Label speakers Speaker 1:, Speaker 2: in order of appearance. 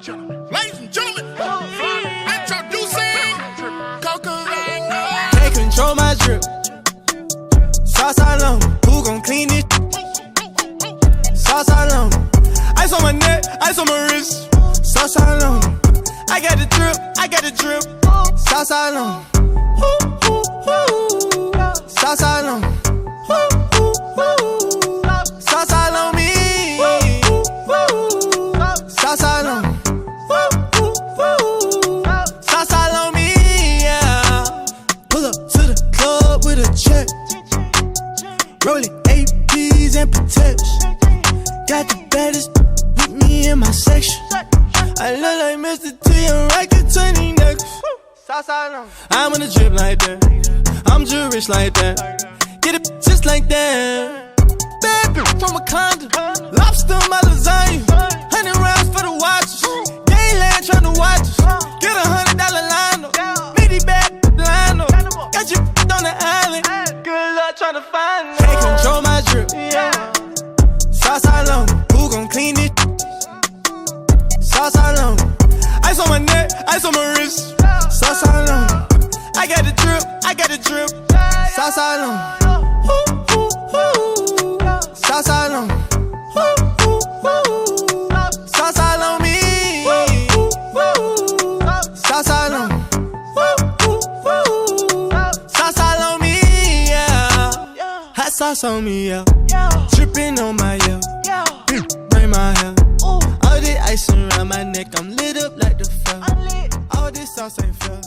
Speaker 1: Ladies and gentlemen, introducing Cocaine.
Speaker 2: Can't control my drip. Sauce all on, who gon' clean it? Sauce all on, ice on my neck, ice on my wrist. Sauce all on, I got the drip, I got the drip. Sauce all on, sauce all on, sauce all on me. Sauce all on, sauce all on me, yeah. Pull up to the club with a check, rolling APs and Protects. Got the baddest with me in my section. I look like Mr. T, I'm rockin' 20 necklace. I'm on a drip like that, I'm just rich like that. Get it just like that. Bad bitch from a condo, lobster my lasagna. 100 rounds for the watches, gangland tryna watch us. Get $100 line up, meet these bad line up. Got you on the island, good luck tryna find me. Can't control my drip, sauce all on, who gon' clean it? Sauce all on, ice on my neck, ice on my wrist. Sauce all on, I got the drip, I got the drip. Sauce all on, sauce all on, sauce all on me. Sauce all on, sauce all on me, yeah. Hot sauce on me, yeah. Dripping on my brain my hair. All this ice around my neck, I'm lit up like the fire. All this sauce ain't fair.